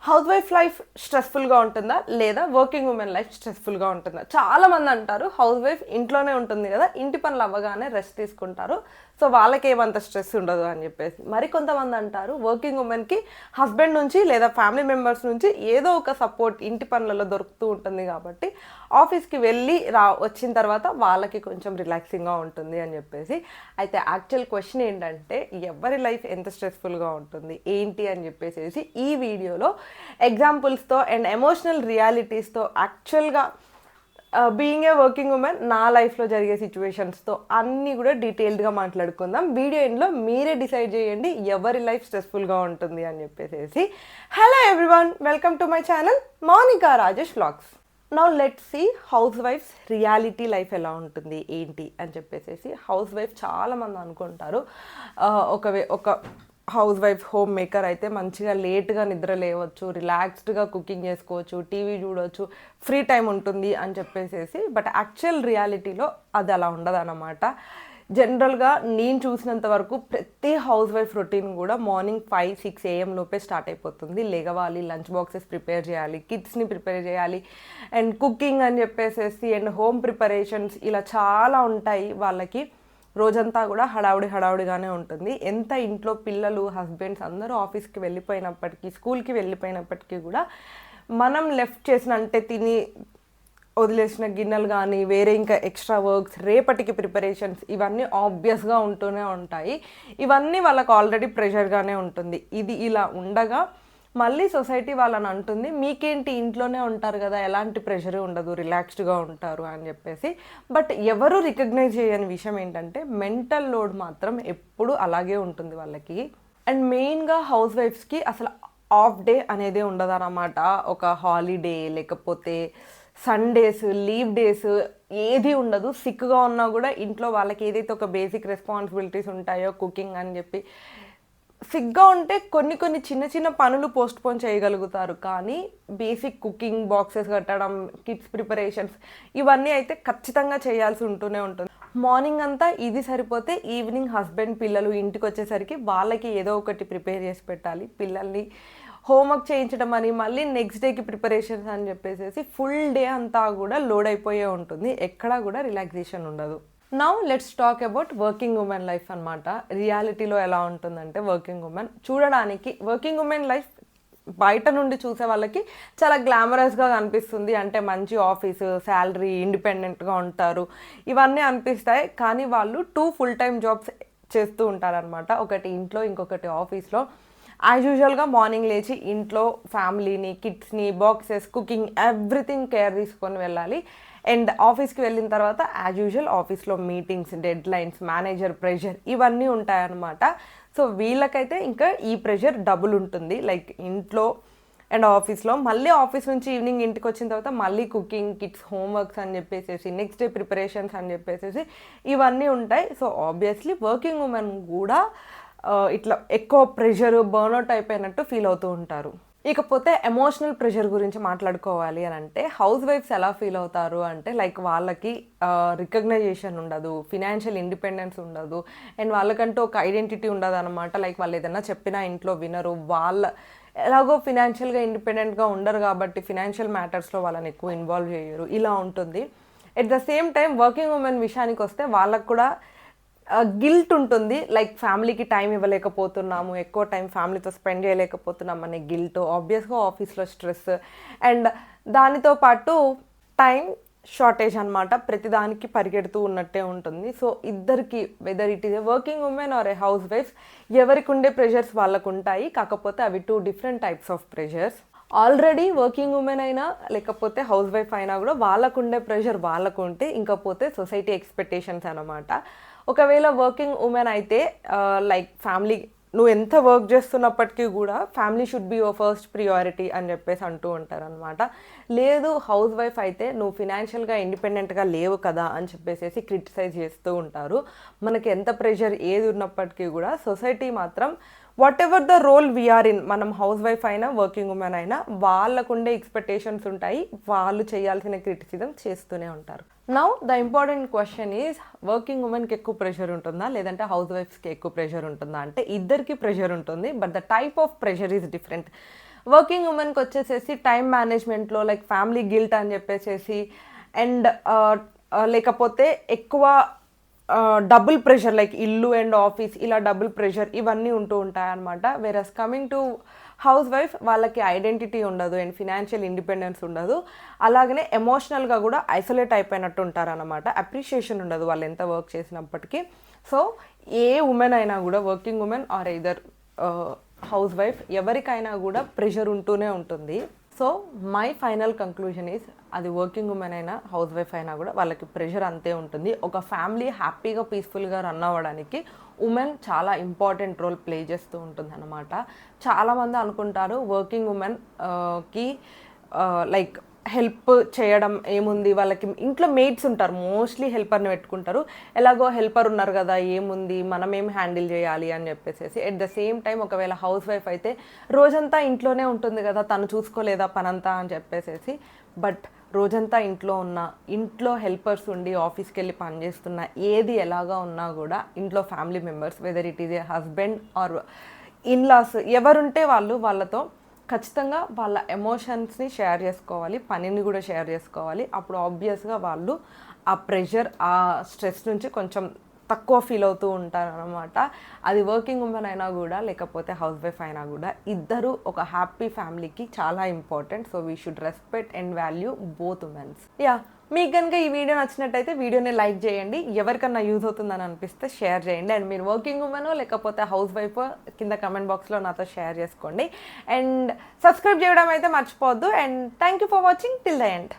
House wife life స్ట్రెస్ఫుల్గా ఉంటుందా లేదా working women life స్ట్రెస్ఫుల్గా ఉంటుందా? చాలామంది అంటారు హౌస్ వైఫ్ ఇంట్లోనే ఉంటుంది కదా, ఇంటి పనులు అవ్వగానే రెస్ట్ తీసుకుంటారు, సో వాళ్ళకి ఏమంత స్ట్రెస్ ఉండదు అని చెప్పేసి. మరికొంతమంది అంటారు వర్కింగ్ ఉమెన్కి హస్బెండ్ నుంచి లేదా ఫ్యామిలీ మెంబర్స్ నుంచి ఏదో ఒక సపోర్ట్ ఇంటి పనులలో దొరుకుతూ ఉంటుంది కాబట్టి ఆఫీస్కి వెళ్ళి వచ్చిన తర్వాత వాళ్ళకి కొంచెం రిలాక్సింగ్గా ఉంటుంది అని చెప్పేసి. అయితే యాక్చువల్ క్వశ్చన్ ఏంటంటే ఎవరి లైఫ్ ఎంత స్ట్రెస్ఫుల్గా ఉంటుంది ఏంటి అని చెప్పేసి ఈ వీడియోలో ఎగ్జాంపుల్స్తో అండ్ ఎమోషనల్ రియాలిటీస్తో యాక్చువల్గా బీయింగ్ ఏ వర్కింగ్ ఉమెన్ నా లైఫ్లో జరిగే సిచ్యువేషన్స్తో అన్నీ కూడా డీటెయిల్డ్గా మాట్లాడుకుందాం. వీడియో ఎండ్లో మీరే డిసైడ్ చేయండి ఎవరి లైఫ్ స్ట్రెస్ఫుల్గా ఉంటుంది అని చెప్పేసి. Hello everyone, welcome to my channel Mounika Rajesh vlogs. Now let's see housewifes reality life ఎలా ఉంటుంది ఏంటి అని చెప్పేసి. హౌస్ వైఫ్ చాలామంది అనుకుంటారు ఒక హౌస్ వైఫ్ హోమ్ మేకర్ అయితే మంచిగా లేట్గా నిద్ర లేవచ్చు, రిలాక్స్డ్గా కుకింగ్ చేసుకోవచ్చు, టీవీ చూడవచ్చు, ఫ్రీ టైం ఉంటుంది అని చెప్పేసి. బట్ యాక్చువల్ రియాలిటీలో అది అలా ఉండదన్నమాట. జనరల్గా నేను చూసినంత వరకు ప్రతి హౌస్ వైఫ్ రొటీన్ కూడా మార్నింగ్ 5-6 AM లోపే స్టార్ట్ అయిపోతుంది. లేగవాలి, లంచ్ బాక్సెస్ ప్రిపేర్ చేయాలి, కిడ్స్ని ప్రిపేర్ చేయాలి, అండ్ కుకింగ్ అని చెప్పేసి అండ్ హోమ్ ప్రిపరేషన్స్ ఇలా చాలా ఉంటాయి. వాళ్ళకి రోజంతా కూడా హడావుడిగానే ఉంటుంది. ఎంత ఇంట్లో పిల్లలు, హస్బెండ్స్ అందరూ ఆఫీస్కి వెళ్ళిపోయినప్పటికీ, స్కూల్కి వెళ్ళిపోయినప్పటికీ కూడా మనం లెఫ్ట్ చేసిన అంటే తిని వదిలేసిన గిన్నెలు కానీ వేరే ఇంకా ఎక్స్ట్రా వర్క్స్, రేపటికి ప్రిపరేషన్స్ ఇవన్నీ ఆబ్వియస్గా ఉంటూనే ఉంటాయి. ఇవన్నీ వాళ్ళకు ఆల్రెడీ ప్రెషర్గానే ఉంటుంది. ఇది ఇలా ఉండగా మళ్ళీ సొసైటీ వాళ్ళని అంటుంది మీకేంటి ఇంట్లోనే ఉంటారు కదా, ఎలాంటి ప్రెషర్ ఉండదు, రిలాక్స్డ్గా ఉంటారు అని చెప్పేసి. బట్ ఎవరు రికగ్నైజ్ చేయని విషయం ఏంటంటే మెంటల్ లోడ్ మాత్రం ఎప్పుడు అలాగే ఉంటుంది వాళ్ళకి. అండ్ మెయిన్గా హౌస్ వైఫ్స్కి అసలు ఆఫ్ డే అనేదే ఉండదన్నమాట. ఒక హాలిడే లేకపోతే సండేస్, లీవ్ డేస్ ఏది ఉండదు. సిక్గా ఉన్నా కూడా ఇంట్లో వాళ్ళకి ఏదైతే ఒక బేసిక్ రెస్పాన్సిబిలిటీస్ ఉంటాయో కుకింగ్ అని చెప్పి, సిగ్గా ఉంటే కొన్ని చిన్న పనులు పోస్ట్పోన్ చేయగలుగుతారు. కానీ బేసిక్ కుకింగ్, బాక్సెస్ కట్టడం, కిడ్స్ ప్రిపరేషన్స్ ఇవన్నీ అయితే ఖచ్చితంగా చేయాల్సి ఉంటూనే ఉంటుంది. మార్నింగ్ అంతా ఇది సరిపోతే ఈవినింగ్ హస్బెండ్, పిల్లలు ఇంటికి వచ్చేసరికి వాళ్ళకి ఏదో ఒకటి ప్రిపేర్ చేసి పెట్టాలి. పిల్లల్ని హోంవర్క్ చేయించడం అని, మళ్ళీ నెక్స్ట్ డేకి ప్రిపరేషన్స్ అని చెప్పేసి ఫుల్ డే అంతా కూడా లోడ్ అయిపోయే ఉంటుంది. ఎక్కడా కూడా రిలాక్సేషన్ ఉండదు. Now let's talk about working women life అనమాట. రియాలిటీలో ఎలా ఉంటుందంటే వర్కింగ్ ఉమెన్ చూడడానికి, వర్కింగ్ ఉమెన్ లైఫ్ బయట నుండి చూసే వాళ్ళకి చాలా గ్లామరస్గా కనిపిస్తుంది. అంటే మంచి ఆఫీసు, శాలరీ, ఇండిపెండెంట్గా ఉంటారు, ఇవన్నీ అనిపిస్తాయి. కానీ వాళ్ళు 2 ఫుల్ టైమ్ జాబ్స్ చేస్తూ ఉంటారనమాట. ఒకటి ఇంట్లో, ఇంకొకటి ఆఫీస్లో. యాజ్ యూజువల్గా మార్నింగ్ లేచి ఇంట్లో ఫ్యామిలీని, కిడ్స్ని, బాక్సెస్, కుకింగ్ ఎవ్రీథింగ్ కేర్ తీసుకొని వెళ్ళాలి. అండ్ ఆఫీస్కి వెళ్ళిన తర్వాత యాజ్ యూజువల్ ఆఫీస్లో meetings, dead lines, manager pressure ఇవన్నీ ఉంటాయన్నమాట. సో వీళ్ళకైతే ఇంకా ఈ ప్రెషర్ డబుల్ ఉంటుంది. లైక్ ఇంట్లో అండ్ ఆఫీస్లో. మళ్ళీ ఆఫీస్ నుంచి ఈవినింగ్ ఇంటికి వచ్చిన తర్వాత మళ్ళీ కుకింగ్, కిడ్స్ హోంవర్క్స్ అని చెప్పేసి, నెక్స్ట్ డే ప్రిపరేషన్స్ అని చెప్పేసి ఇవన్నీ ఉంటాయి. సో ఆబ్వియస్లీ వర్కింగ్ ఉమెన్ కూడా ఇట్లా ఎక్కువ ప్రెషర్, బర్న్అవుట్ అయిపోయినట్టు ఫీల్ అవుతూ ఉంటారు. ఇకపోతే ఎమోషనల్ ప్రెషర్ గురించి మాట్లాడుకోవాలి అని అంటే హౌస్ వైఫ్స్ ఎలా ఫీల్ అవుతారు అంటే లైక్ వాళ్ళకి రికగ్నైజేషన్ ఉండదు, ఫినాన్షియల్ ఇండిపెండెన్స్ ఉండదు, అండ్ వాళ్ళకంటూ ఒక ఐడెంటిటీ ఉండదు అనమాట. లైక్ వాళ్ళు ఏదైనా చెప్పినా ఇంట్లో వినరు. వాళ్ళ ఎలాగో ఫినాన్షియల్గా ఇండిపెండెంట్గా ఉండరు కాబట్టి ఫినాన్షియల్ మ్యాటర్స్లో వాళ్ళని ఎక్కువ ఇన్వాల్వ్ చేయరు. ఇలా ఉంటుంది. At the same time working women విషయానికి వస్తే వాళ్ళకు కూడా గిల్ట్ ఉంటుంది. లైక్ ఫ్యామిలీకి టైం ఇవ్వలేకపోతున్నాము, ఎక్కువ టైం ఫ్యామిలీతో స్పెండ్ చేయలేకపోతున్నాం అనే గిల్ట్, ఆబ్వియస్గా ఆఫీస్లో స్ట్రెస్, అండ్ దానితో పాటు టైం షార్టేజ్ అనమాట. ప్రతిదానికి పరిగెడుతూ ఉన్నట్టే ఉంటుంది. సో ఇద్దరికి, whether it is a working women or a housewifes, ఎవరికి ఉండే ప్రెషర్స్ వాళ్ళకు ఉంటాయి. కాకపోతే అవి 2 different types of pressures. Already working women అయినా లేకపోతే హౌస్ వైఫ్ అయినా కూడా వాళ్ళకు ఉండే ప్రెషర్ వాళ్ళకు ఉంటే, ఇంకపోతే సొసైటీ ఎక్స్పెక్టేషన్స్ అనమాట. ఒకవేళ వర్కింగ్ ఉమెన్ అయితే లైక్ ఫ్యామిలీ, నువ్వు ఎంత వర్క్ చేస్తున్నప్పటికీ కూడా family should be your first priority అని చెప్పేసి అంటూ ఉంటారు అనమాట. లేదు హౌస్ వైఫ్ అయితే నువ్వు ఫినాన్షియల్గా ఇండిపెండెంట్గా లేవు కదా అని చెప్పేసి క్రిటిసైజ్ చేస్తూ ఉంటారు. మనకి ఎంత ప్రెషర్ ఏది ఉన్నప్పటికీ కూడా సొసైటీ మాత్రం whatever the role we are in, మనం హౌస్ వైఫ్ అయినా వర్కింగ్ ఉమెన్ అయినా వాళ్ళకుండే ఎక్స్పెక్టేషన్స్ ఉంటాయి. వాళ్ళు చేయాల్సిన క్రిటిసిజం చేస్తూనే ఉంటారు. Now the important question is working ఉమెన్కి ఎక్కువ ప్రెషర్ ఉంటుందా లేదంటే హౌస్ వైఫ్స్కి ఎక్కువ ప్రెషర్ ఉంటుందా అంటే ఇద్దరికి ప్రెషర్ ఉంటుంది. But the type of pressure is different. Working ఉమెన్కి వచ్చేసేసి టైం మేనేజ్మెంట్లో లైక్ ఫ్యామిలీ గిల్ట్ అని చెప్పేసేసి అండ్ లేకపోతే ఎక్కువ డబుల్ ప్రెషర్ లైక్ ఇల్లు అండ్ ఆఫీస్ ఇలా డబుల్ ప్రెషర్ ఇవన్నీ ఉంటూ ఉంటాయన్నమాట. వేరస్ కమింగ్ టు హౌస్ వైఫ్ వాళ్ళకి ఐడెంటిటీ ఉండదు అండ్ ఫినాన్షియల్ ఇండిపెండెన్స్ ఉండదు, అలాగనే ఎమోషనల్గా కూడా ఐసోలేట్ అయిపోయినట్టు ఉంటారనమాట. అప్రిషియేషన్ ఉండదు వాళ్ళు ఎంత వర్క్ చేసినప్పటికీ. సో ఏ ఉమెన్ అయినా కూడా working women or either housewife ఎవరికైనా కూడా ప్రెషర్ ఉంటూనే ఉంటుంది. So my final conclusion is అది వర్కింగ్ ఉమెన్ అయినా హౌస్ వైఫ్ అయినా కూడా వాళ్ళకి ప్రెషర్ అంతే ఉంటుంది. ఒక ఫ్యామిలీ హ్యాపీగా పీస్ఫుల్గా రన్ అవ్వడానికి ఉమెన్ చాలా ఇంపార్టెంట్ రోల్ ప్లే చేస్తూ ఉంటుంది అన్నమాట. చాలామంది అనుకుంటారు వర్కింగ్ ఉమెన్కి లైక్ హెల్ప్ చేయడం ఏముంది, వాళ్ళకి ఇంట్లో మేడ్స్ ఉంటారు, మోస్ట్లీ హెల్పర్ని పెట్టుకుంటారు, ఎలాగో హెల్పర్ ఉన్నారు కదా ఏముంది మనం ఏం హ్యాండిల్ చేయాలి అని చెప్పేసి. ఎట్ ద సేమ్ టైం ఒకవేళ హౌస్ వైఫ్ అయితే రోజంతా ఇంట్లోనే ఉంటుంది కదా తను చూసుకోలేదా పనంతా అని చెప్పేసి. బట్ రోజంతా ఇంట్లో ఉన్న, ఇంట్లో హెల్పర్స్ ఉండి ఆఫీస్కి వెళ్ళి పని చేస్తున్న, ఏది ఎలాగా ఉన్నా కూడా ఇంట్లో family members whether it is a husband or in laws ఎవరుంటే వాళ్ళతో ఖచ్చితంగా వాళ్ళ ఎమోషన్స్ని షేర్ చేసుకోవాలి, పనిని కూడా షేర్ చేసుకోవాలి. అప్పుడు ఆబ్వియస్గా వాళ్ళు ఆ ప్రెషర్ ఆ స్ట్రెస్ నుంచి కొంచెం తక్కువ ఫీల్ అవుతూ ఉంటారు అనమాట. అది వర్కింగ్ ఉమెన్ అయినా కూడా లేకపోతే హౌస్ వైఫ్ అయినా కూడా ఇద్దరు ఒక హ్యాపీ ఫ్యామిలీకి చాలా important. So we should respect and value both women's. మీకు కనుక ఈ వీడియో నచ్చినట్టయితే వీడియోని లైక్ చేయండి, ఎవరికన్నా యూజ్ అవుతుందని అనిపిస్తే షేర్ చేయండి. అండ్ మీరు వర్కింగ్ ఉమెన్ లేకపోతే హౌస్ వైఫ్ కింద కమెంట్ బాక్స్లో నాతో షేర్ చేసుకోండి. అండ్ సబ్స్క్రైబ్ చేయడం అయితే మర్చిపోవద్దు. And thank you for watching till the end.